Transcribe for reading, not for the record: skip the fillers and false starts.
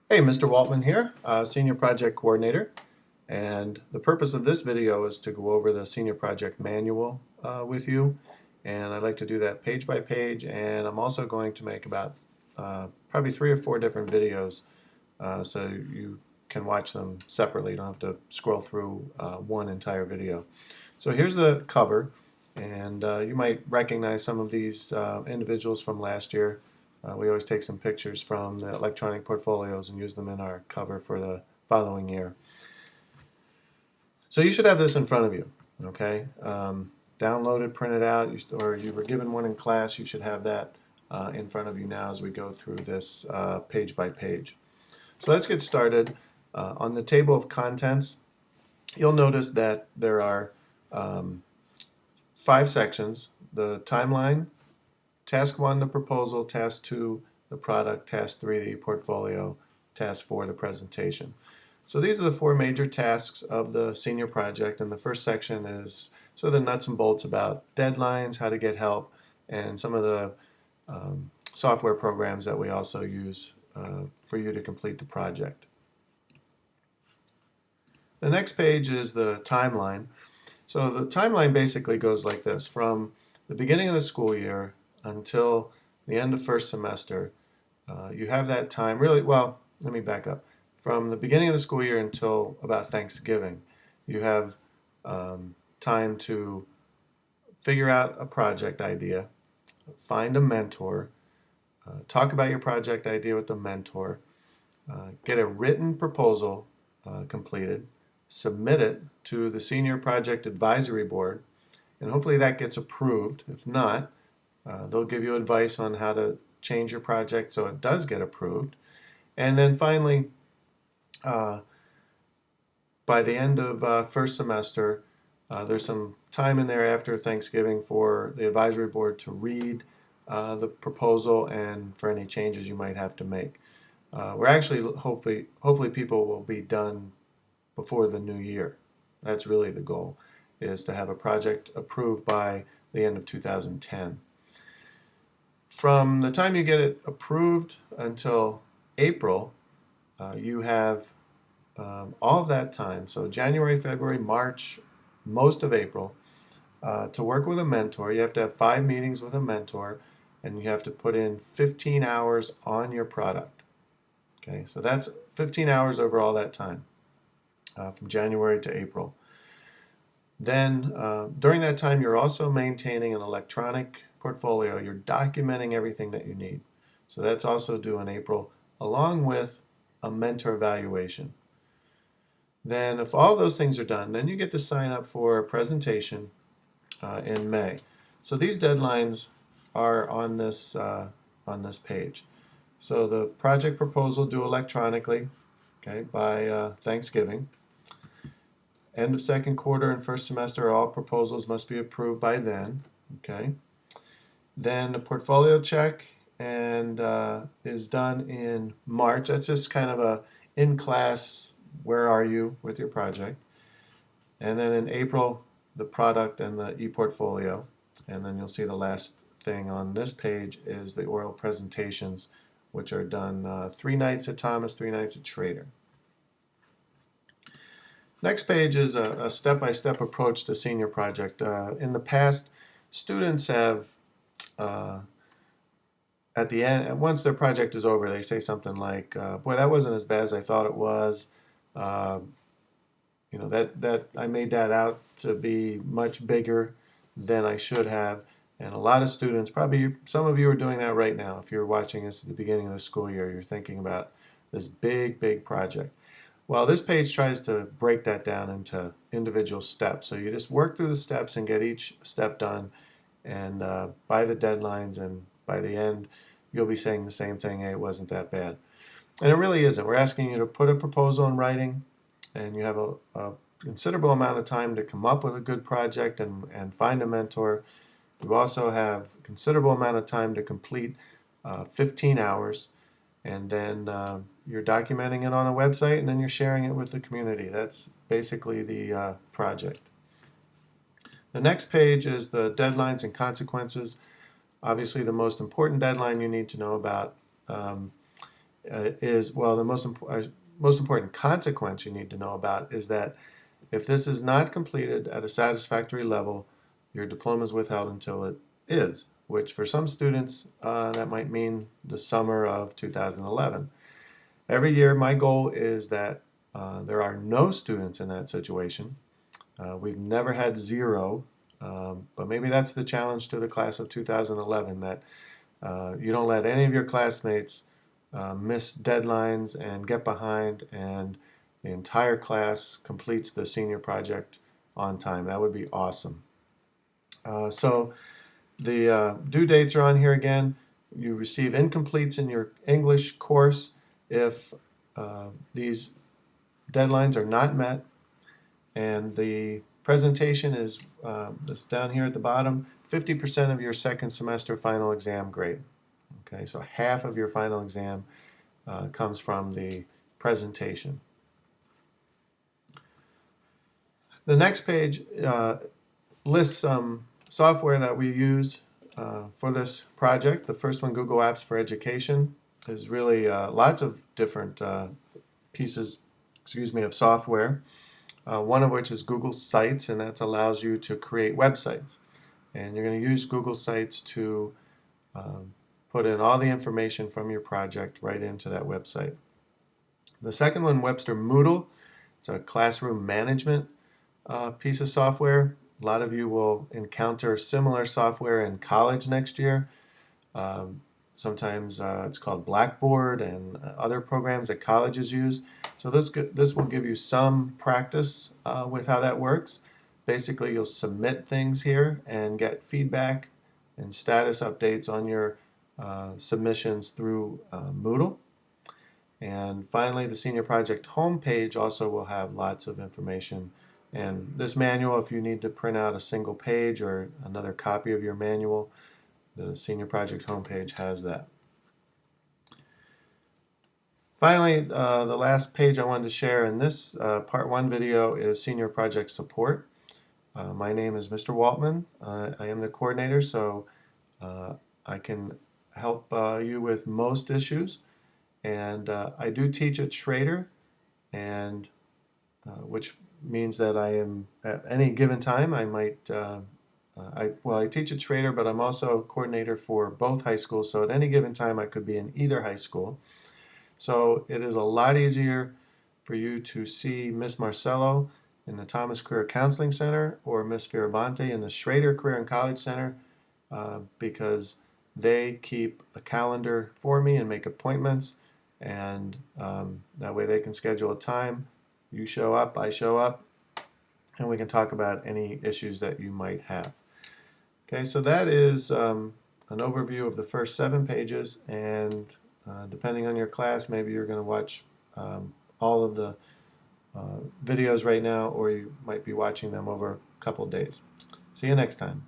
Hey, Mr. Waltman here, Senior Project Coordinator, and the purpose of this video is to go over the Senior Project Manual with you, and I'd like to do that page by page, and I'm also going to make about probably 3 or 4 different videos so you can watch them separately. You don't have to scroll through one entire video. So here's the cover, and you might recognize some of these individuals from last year. We always take some pictures from the electronic portfolios and use them in our cover for the following year. So you should have this in front of you, okay? Downloaded, printed out, or you were given one in class, you should have that in front of you now as we go through this page by page. So let's get started. On the table of contents, you'll notice that there are 5 sections: the timeline, Task 1, the proposal, Task 2, the product, Task 3, the portfolio, Task 4, the presentation. So these are the 4 major tasks of the senior project, and the first section is sort of the nuts and bolts about deadlines, how to get help, and some of the software programs that we also use for you to complete the project. The next page is the timeline. So the timeline basically goes like this: from the beginning of the school year until the end of first semester, you have that time. Really, well, let me back up. From the beginning of the school year until about Thanksgiving, you have time to figure out a project idea, find a mentor, talk about your project idea with the mentor, get a written proposal completed, submit it to the Senior Project Advisory Board, and hopefully that gets approved. If not, they'll give you advice on how to change your project so it does get approved. And then finally, by the end of first semester, there's some time in there after Thanksgiving for the advisory board to read the proposal and for any changes you might have to make. We're actually hopefully people will be done before the new year. That's really the goal, is to have a project approved by the end of 2010. From the time you get it approved until April, you have all of that time, so January, February, March, most of April, to work with a mentor. You have to have 5 meetings with a mentor, and you have to put in 15 hours on your product. Okay, so that's 15 hours over all that time, from January to April. Then during that time, you're also maintaining an electronic portfolio. You're documenting everything that you need. So that's also due in April, along with a mentor evaluation. Then if all those things are done, then you get to sign up for a presentation in May. So these deadlines are on this page. So the project proposal due electronically, okay, by Thanksgiving. End of second quarter and first semester, all proposals must be approved by then. Okay. Then the portfolio check and is done in March. That's just kind of a in-class, where are you with your project? And then in April, the product and the e-portfolio. And then you'll see the last thing on this page is the oral presentations, which are done 3 nights at Thomas, 3 nights at Schrader. Next page is a step-by-step approach to senior project. In the past, students have, at the end, once their project is over, they say something like, boy, that wasn't as bad as I thought it was. You know, that I made that out to be much bigger than I should have. And a lot of students, probably some of you are doing that right now. If you're watching this at the beginning of the school year, you're thinking about this big project. Well, this page tries to break that down into individual steps. So you just work through the steps and get each step done, and by the deadlines, and by the end, you'll be saying the same thing: hey, it wasn't that bad. And it really isn't. We're asking you to put a proposal in writing, and you have a considerable amount of time to come up with a good project and find a mentor. You also have a considerable amount of time to complete 15 hours, and then you're documenting it on a website, and then you're sharing it with the community. That's basically the project. The next page is the deadlines and consequences. Obviously, the most important deadline you need to know about is, well, the most important consequence you need to know about is that if this is not completed at a satisfactory level, your diploma is withheld until it is, which for some students, that might mean the summer of 2011. Every year, my goal is that there are no students in that situation. We've never had zero, but maybe that's the challenge to the class of 2011, that you don't let any of your classmates miss deadlines and get behind, and the entire class completes the senior project on time. That would be awesome. So the due dates are on here again. You receive incompletes in your English course if these deadlines are not met, and the presentation is this down here at the bottom, 50% of your second semester final exam grade. Okay, so half of your final exam comes from the presentation. The next page lists some software that we use for this project. The first one, Google Apps for Education, is really lots of different pieces, of software. One of which is Google Sites, and that allows you to create websites. And you're going to use Google Sites to put in all the information from your project right into that website. The second one, Webster Moodle, it's a classroom management piece of software. A lot of you will encounter similar software in college next year. Sometimes it's called Blackboard and other programs that colleges use. So this will give you some practice with how that works. Basically, you'll submit things here and get feedback and status updates on your submissions through Moodle. And finally, the senior project homepage also will have lots of information. And this manual, if you need to print out a single page or another copy of your manual, the senior project homepage has that. Finally, the last page I wanted to share in this part 1 video is senior project support. My name is Mr. Waltman. I am the coordinator, so I can help you with most issues. And I do teach at Schrader, and which means that I am, at any given time, I might I teach at Schrader, but I'm also coordinator for both high schools, so at any given time I could be in either high school. So it is a lot easier for you to see Miss Marcello in the Thomas Career Counseling Center or Miss Fioravanti in the Schrader Career and College Center because they keep a calendar for me and make appointments, and that way they can schedule a time. You show up, I show up, and we can talk about any issues that you might have. Okay, so that is an overview of the first 7 pages, and depending on your class, maybe you're going to watch all of the videos right now, or you might be watching them over a couple days. See you next time.